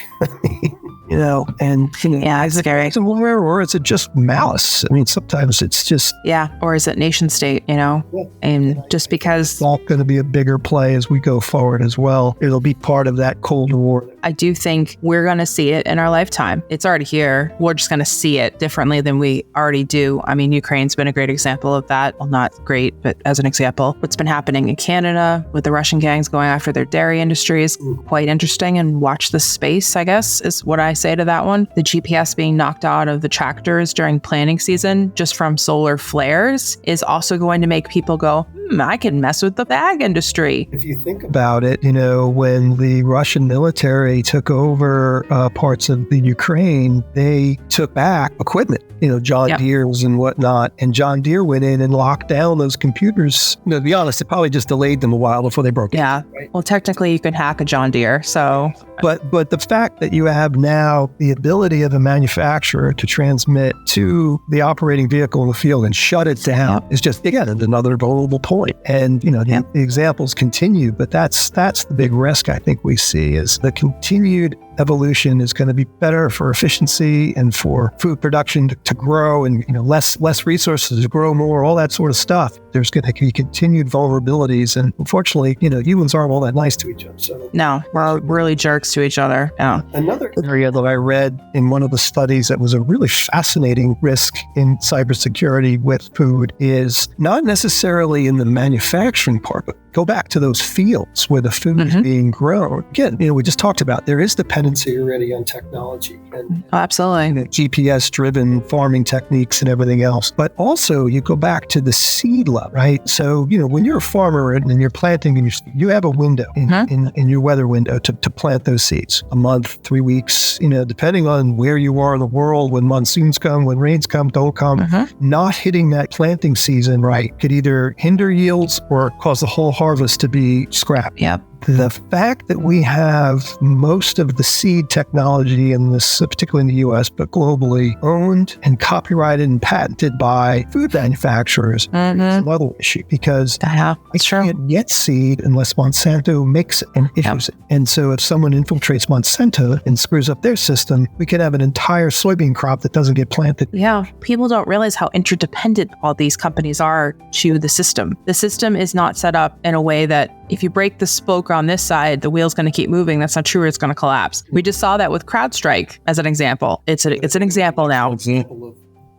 S2: It's scary.
S3: Or is it just malice? I mean, sometimes it's just...
S2: Yeah, or is it nation state, And just because...
S3: It's all going to be a bigger play as we go forward as well. It'll be part of that Cold War.
S2: I do think we're going to see it in our lifetime. It's already here. We're just going to see it differently than we already do. I mean, Ukraine's been a great example of that. Well, not great, but as an example. What's been happening in Canada with the Russian gangs going after their dairy industry is quite interesting, and watch this space, I guess, is what I say to that one. The GPS being knocked out of the tractors during planting season just from solar flares is also going to make people go, I can mess with the ag industry.
S3: If you think about it, when the Russian military took over parts of the Ukraine, they took back equipment, John Deere's and whatnot. And John Deere went in and locked down those computers. To be honest, it probably just delayed them a while before they broke.
S2: Yeah. Right? Well, technically you can hack a John Deere. So,
S3: but the fact that you have now the ability of a manufacturer to transmit to the operating vehicle in the field and shut it down is just, again, another vulnerable point. And, the examples continue, but that's the big risk I think we see is the continued evolution is going to be better for efficiency and for food production to grow and, less resources to grow more, all that sort of stuff. There's going to be continued vulnerabilities. And unfortunately, humans aren't all that nice to each other. So
S2: no, we're really jerks to each other. Yeah.
S3: Another area that I read in one of the studies that was a really fascinating risk in cybersecurity with food is not necessarily in the manufacturing part, but go back to those fields where the food is being grown. Again, we just talked about there is dependency already on technology and
S2: absolutely
S3: GPS-driven farming techniques and everything else. But also you go back to the seed level, right? So, when you're a farmer and you're planting and you have a window in your weather window to plant those seeds, a month, 3 weeks, depending on where you are in the world, when monsoons come, when rains come, don't come, not hitting that planting season right could either hinder yields or cause the whole harvest to be scrapped.
S2: Yep.
S3: The fact that we have most of the seed technology in this, particularly in the US, but globally, owned and copyrighted and patented by food manufacturers is another issue because I can't get seed unless Monsanto makes it and issues it. And so if someone infiltrates Monsanto and screws up their system, we could have an entire soybean crop that doesn't get planted.
S2: Yeah. People don't realize how interdependent all these companies are to the system. The system is not set up in a way that if you break the spoke on this side, the wheel's going to keep moving. That's not true. It's going to collapse. We just saw that with CrowdStrike as an example. It's an example now.
S3: Example of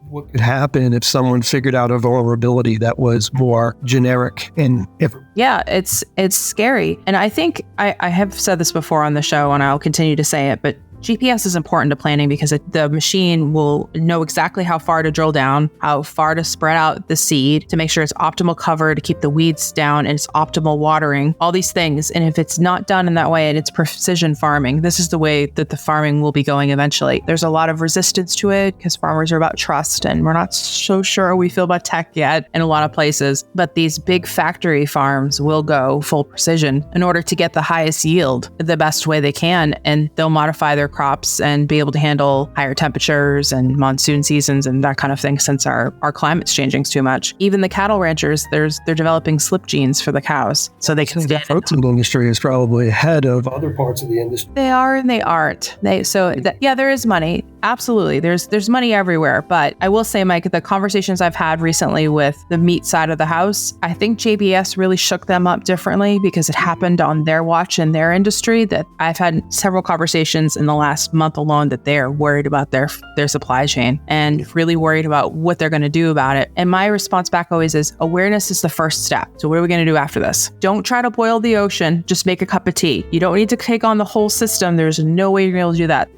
S3: what could happen if someone figured out a vulnerability that was more generic and
S2: yeah, it's scary. And I think I have said this before on the show and I'll continue to say it, but GPS is important to planning because the machine will know exactly how far to drill down, how far to spread out the seed to make sure it's optimal cover to keep the weeds down and it's optimal watering, all these things. And if it's not done in that way and it's precision farming, this is the way that the farming will be going eventually. There's a lot of resistance to it because farmers are about trust and we're not so sure we feel about tech yet in a lot of places. But these big factory farms will go full precision in order to get the highest yield the best way they can, and they'll modify their their crops and be able to handle higher temperatures and monsoon seasons and that kind of thing, since our climate's changing too much. Even the cattle ranchers, they're developing slip genes for the cows so they can
S3: The protein industry is probably ahead of other parts of the industry.
S2: They are and they aren't. There is money. Absolutely. There's money everywhere. But I will say, Mike, the conversations I've had recently with the meat side of the house, I think JBS really shook them up differently because it happened on their watch in their industry. That I've had several conversations in the last month alone that they're worried about their supply chain and really worried about what they're going to do about it. And my response back always is awareness is the first step. So what are we going to do after this? Don't try to boil the ocean. Just make a cup of tea. You don't need to take on the whole system. There's no way you're going to be able to do that.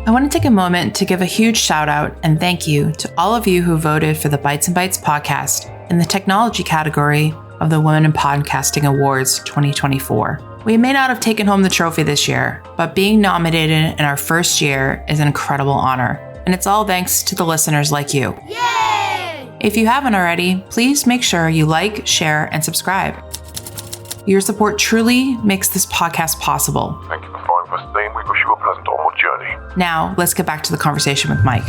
S1: I want to take a moment to give a huge shout out and thank you to all of you who voted for the Bites and Bites podcast in the technology category of the Women in Podcasting Awards 2024. We may not have taken home the trophy this year, but being nominated in our first year is an incredible honor. And it's all thanks to the listeners like you. Yay! If you haven't already, please make sure you like, share, and subscribe. Your support truly makes this podcast possible.
S4: Thank you for following us today, and we wish you a pleasant onward journey.
S1: Now, let's get back to the conversation with Mike.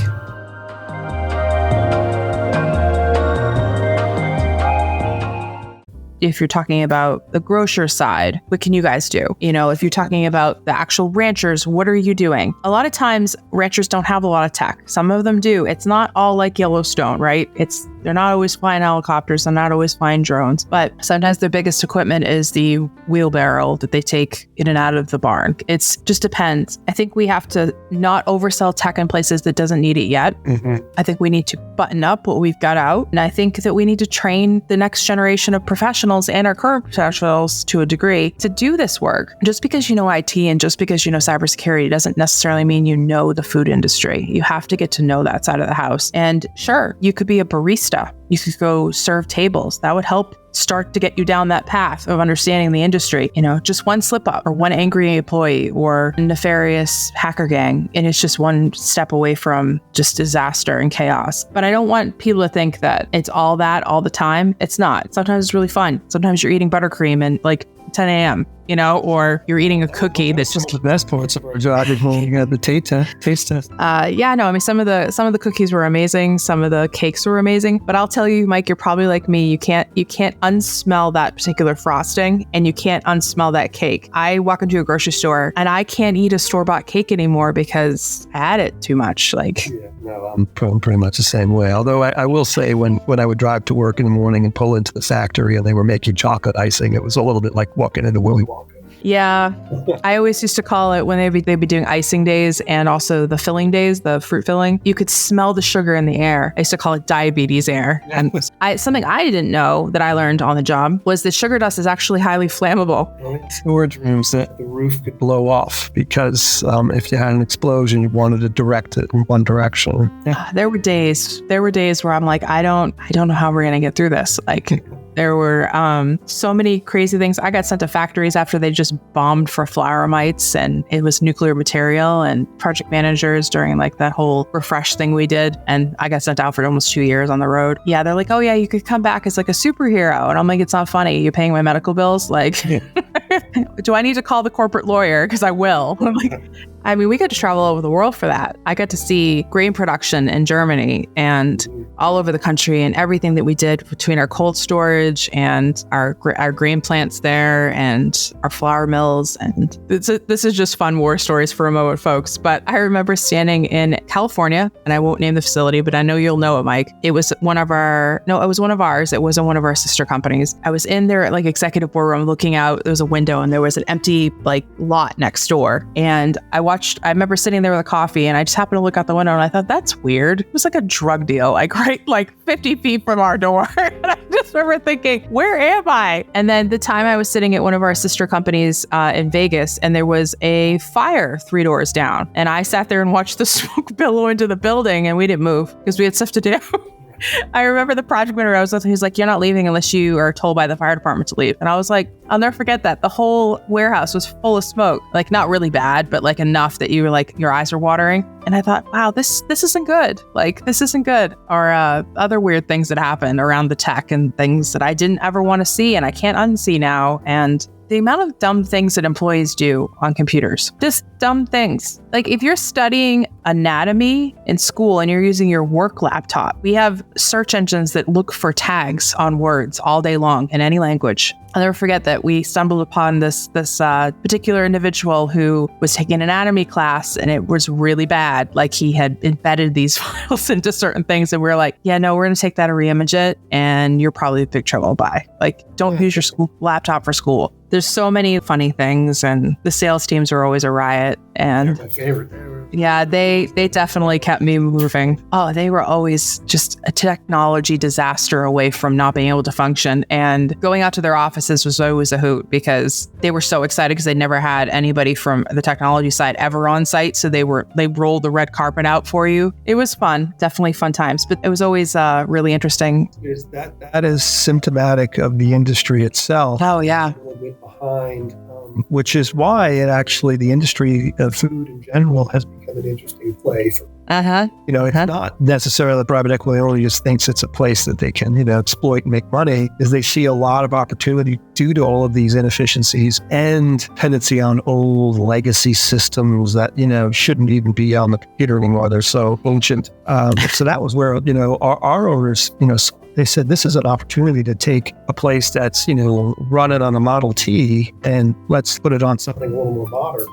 S2: If you're talking about the grocer side, what can you guys do? If you're talking about the actual ranchers, what are you doing? A lot of times ranchers don't have a lot of tech. Some of them do. It's not all like Yellowstone, right? They're not always flying helicopters. They're not always flying drones, but sometimes their biggest equipment is the wheelbarrow that they take in and out of the barn. It just depends. I think we have to not oversell tech in places that doesn't need it yet. Mm-hmm. I think we need to button up what we've got out. And I think that we need to train the next generation of professionals and our current professionals to a degree to do this work. Just because you know IT and just because you know cybersecurity doesn't necessarily mean you know the food industry. You have to get to know that side of the house. And sure, you could be a barista. You could go serve tables. That would help start to get you down that path of understanding the industry. Just one slip up or one angry employee or nefarious hacker gang, and it's just one step away from just disaster and chaos. But I don't want people to think that it's all that all the time. It's not. Sometimes it's really fun. Sometimes you're eating buttercream and 10 a.m., or you're eating a cookie that's just
S3: the best parts of our job is when you got the taste test.
S2: Some of the cookies were amazing. Some of the cakes were amazing. But I'll tell you, Mike, you're probably like me. You can't unsmell that particular frosting, and you can't unsmell that cake. I walk into a grocery store and I can't eat a store-bought cake anymore because I had it too much.
S3: I'm pretty much the same way. Although I will say when I would drive to work in the morning and pull into the factory and they were making chocolate icing, it was a little bit like walking into Willy Wonka.
S2: Yeah, I always used to call it when they'd be doing icing days and also the filling days, the fruit filling. You could smell the sugar in the air. I used to call it diabetes air. And something I didn't know that I learned on the job was that sugar dust is actually highly flammable.
S3: Storage rooms that the roof could blow off because if you had an explosion, you wanted to direct it in one direction. Yeah.
S2: There were days where I'm like, I don't know how we're gonna get through this. There were so many crazy things. I got sent to factories after they just bombed for flour mites and it was nuclear material, and project managers during that whole refresh thing we did. And I got sent out for almost 2 years on the road. Yeah, they're like, oh yeah, you could come back as a superhero. And I'm like, it's not funny. You're paying my medical bills. Do I need to call the corporate lawyer? Because I will. We got to travel all over the world for that. I got to see grain production in Germany and all over the country, and everything that we did between our cold storage and our grain plants there and our flour mills. And this is just fun war stories for a moment, folks. But I remember standing in California, and I won't name the facility, but I know you'll know it, Mike. It was one of ours. It wasn't one of our sister companies. I was in their executive boardroom looking out. There was a window and there was an empty lot next door. And I remember sitting there with a coffee, and I just happened to look out the window and I thought, that's weird. It was like a drug deal, right 50 feet from our door. And I just remember thinking, where am I? And then the time I was sitting at one of our sister companies in Vegas, and there was a fire 3 doors down. And I sat there and watched the smoke billow into the building, and we didn't move because we had stuff to do. I remember the project manager I was with, he was like, you're not leaving unless you are told by the fire department to leave. And I was like, I'll never forget that. The whole warehouse was full of smoke. Like, not really bad, but like enough that you were like, your eyes are watering. And I thought, wow, this isn't good. Like, this isn't good. Or other weird things that happened around the tech and things that I didn't ever want to see and I can't unsee now. And the amount of dumb things that employees do on computers, just dumb things. Like, if you're studying anatomy in school and you're using your work laptop, we have search engines that look for tags on words all day long in any language. I'll never forget that we stumbled upon this particular individual who was taking an anatomy class, and it was really bad. Like, he had embedded these files into certain things, and we were like, yeah, no, we're going to take that and reimage it, and you're probably in big trouble. Bye. Like, don't use your school laptop for school. There's so many funny things, and the sales teams are always a riot. And
S3: They're my favorite.
S2: yeah, they definitely kept me moving. Oh, they were always just a technology disaster away from not being able to function. And going out to their offices was always a hoot because they were so excited because they never had anybody from the technology side ever on site. So they rolled the red carpet out for you. It was fun, definitely fun times, but it was always really interesting.
S3: That is symptomatic of the industry itself.
S2: Oh, yeah.
S3: Behind, which is why the industry of food in general has become an interesting play. It's not necessarily private equity only just thinks it's a place that they can, exploit and make money, is they see a lot of opportunity due to all of these inefficiencies and dependency on old legacy systems that, shouldn't even be on the computer anymore. They're so ancient. So that was where, our owners, they said, this is an opportunity to take a place that's, run it on a Model T and let's put it on something a little more modern.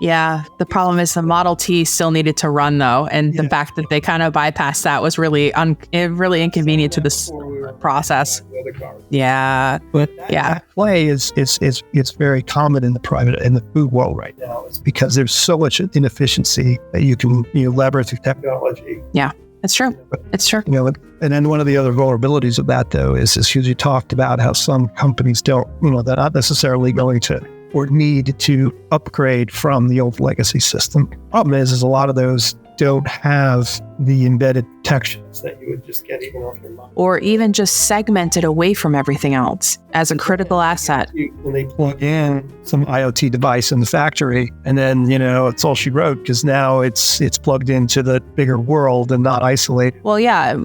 S2: Yeah. The problem is the Model T still needed to run though. And the fact that they kind of bypassed that was really inconvenient to this process. Yeah.
S3: But that play is very common in the food world right now. It's because there's so much inefficiency that you can leverage through technology.
S2: Yeah. It's true. It's true.
S3: And then one of the other vulnerabilities of that, though, is because you talked about how some companies don't, they're not necessarily going to or need to upgrade from the old legacy system. Problem is a lot of those don't have the embedded protections that you would just get even off your mind.
S2: Or even just segmented away from everything else as a critical asset.
S3: When they plug in some IoT device in the factory, and then, it's all she wrote because now it's plugged into the bigger world and not isolated.
S2: Well, yeah,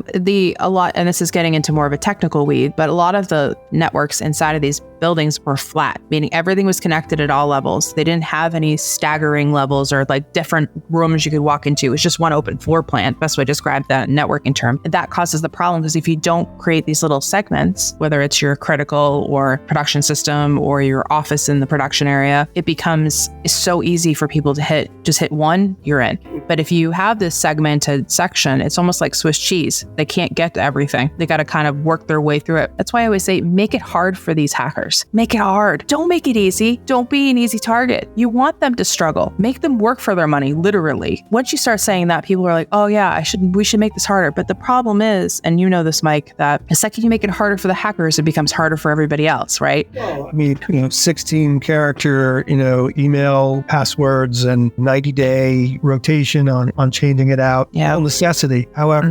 S2: a lot, and this is getting into more of a technical weed, but a lot of the networks inside of these buildings were flat, meaning everything was connected at all levels. They didn't have any staggering levels or like different rooms you could walk into. It was just one open floor plan. Best way to describe that networking term. And that causes the problem because if you don't create these little segments, whether it's your critical or production system or your office in the production area, it's so easy for people to hit one, you're in. But if you have this segmented section, it's almost like Swiss cheese. They can't get to everything. They got to kind of work their way through it. That's why I always say, make it hard for these hackers. Make it hard. Don't make it easy. Don't be an easy target. You want them to struggle. Make them work for their money, literally. Once you start saying that, people are like, oh yeah, we should make this harder. But the problem is, and you know this, Mike, that the second you make it harder for the hackers, it becomes harder for everybody else, right?
S3: Well, 16 character, email passwords and 90-day rotation on changing it out.
S2: Yeah.
S3: No necessity. However,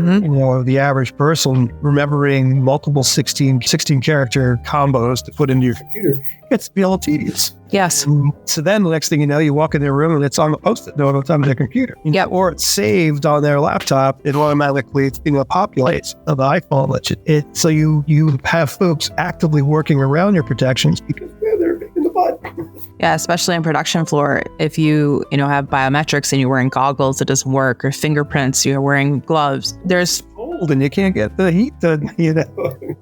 S3: the average person remembering multiple 16 character combos to put into your computer gets to be a little tedious.
S2: Yes.
S3: So then the next thing you know, you walk in their room and it's on the Post-it note on top of their computer.
S2: Yep.
S3: Or it's saved on their laptop. It automatically populates on the iPhone. So you have folks actively working around your protections because they're in the butt.
S2: Yeah, especially in production floor. If you have biometrics and you're wearing goggles, it doesn't work, or fingerprints, you're wearing gloves. There's
S3: cold and you can't get the heat done,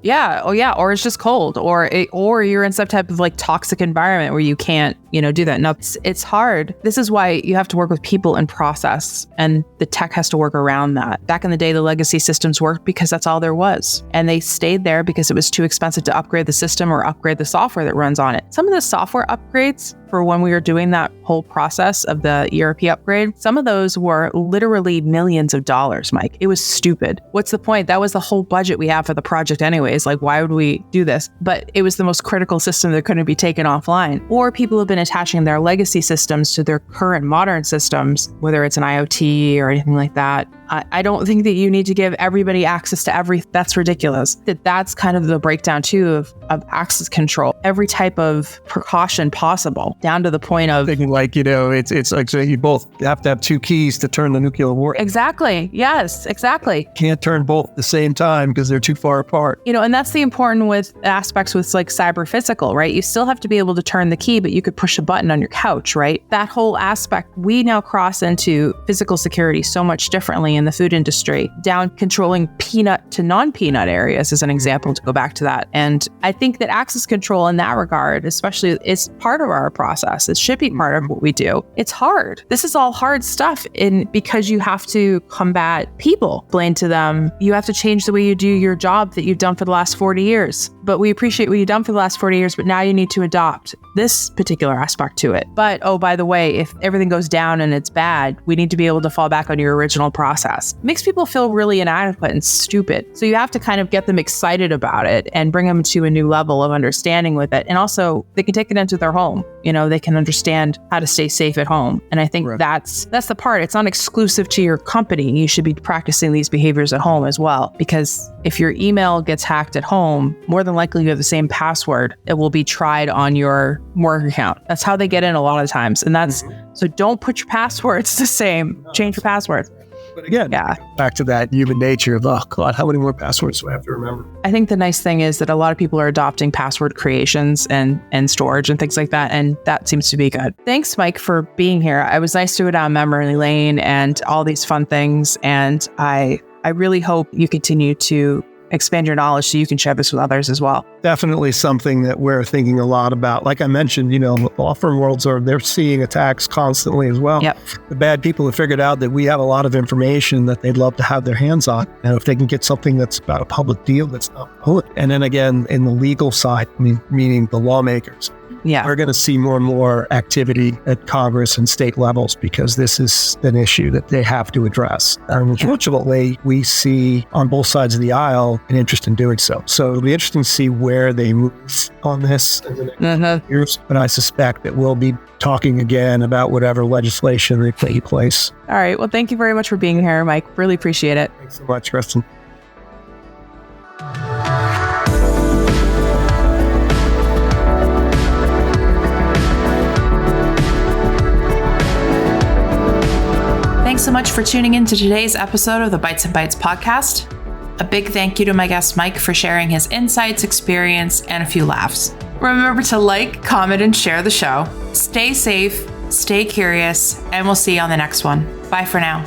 S2: Yeah. Oh, yeah. Or it's just cold, or you're in some type of like toxic environment where you can't, do that. No, it's hard. This is why you have to work with people and process, and the tech has to work around that. Back in the day, the legacy systems worked because that's all there was. And they stayed there because it was too expensive to upgrade the system or upgrade the software that runs on it. Some of the software upgrades for when we were doing that whole process of the ERP upgrade, some of those were literally millions of dollars, Mike. It was stupid. What's the point? That was the whole budget we have for the project anyways. Like, why would we do this? But it was the most critical system that couldn't be taken offline. Or people have been attaching their legacy systems to their current modern systems, whether it's an IoT or anything like that. I don't think that you need to give everybody access to everything. That's ridiculous. That's kind of the breakdown too of access control. Every type of precaution possible, down to the point of
S3: thinking like, it's like, so you both have to have two keys to turn the nuclear war.
S2: Exactly. Yes, exactly.
S3: Can't turn both at the same time because they're too far apart.
S2: And that's the important with aspects with like cyber physical, right? You still have to be able to turn the key, but you could push a button on your couch, right? That whole aspect, we now cross into physical security so much differently in the food industry, down controlling peanut to non-peanut areas as an example, to go back to that. And I think that access control in that regard, especially, is part of our process. It should be part of what we do. It's hard. This is all hard stuff because you have to combat people. Explain to them, you have to change the way you do your job that you've done for the last 40 years. But we appreciate what you've done for the last 40 years, but now you need to adopt this particular aspect to it. But, oh, by the way, if everything goes down and it's bad, we need to be able to fall back on your original process. Makes people feel really inadequate and stupid. So you have to kind of get them excited about it and bring them to a new level of understanding with it. And also, they can take it into their home. They can understand how to stay safe at home. And I think that's the part. It's not exclusive to your company. You should be practicing these behaviors at home as well. Because if your email gets hacked at home, more than likely you have the same password. It will be tried on your work account. That's how they get in a lot of times. And so don't put your passwords the same. Change your passwords.
S3: But again, back to that human nature of, oh God, how many more passwords do I have to remember?
S2: I think the nice thing is that a lot of people are adopting password creations and storage and things like that. And that seems to be good. Thanks, Mike, for being here. It was nice to go down memory lane and all these fun things. And I really hope you continue to expand your knowledge so you can share this with others as well.
S3: Definitely something that we're thinking a lot about. Like I mentioned, law firm worlds they're seeing attacks constantly as well.
S2: Yep.
S3: The bad people have figured out that we have a lot of information that they'd love to have their hands on. And if they can get something that's about a public deal, that's not public. And then again, in the legal side, meaning the lawmakers, we're going to see more and more activity at Congress and state levels because this is an issue that they have to address. And unfortunately, we see on both sides of the aisle an interest in doing so. So it'll be interesting to see where they move on this in the next years. But I suspect that we'll be talking again about whatever legislation they take place.
S2: All right. Well, thank you very much for being here, Mike. Really appreciate it.
S3: Thanks so much, Kristin.
S1: Thanks so much for tuning in to today's episode of the Bites and Bytes podcast. A big thank you to my guest Mike for sharing his insights, experience, and a few laughs. Remember to like, comment, and share the show. Stay safe, stay curious, and we'll see you on the next one. Bye for now.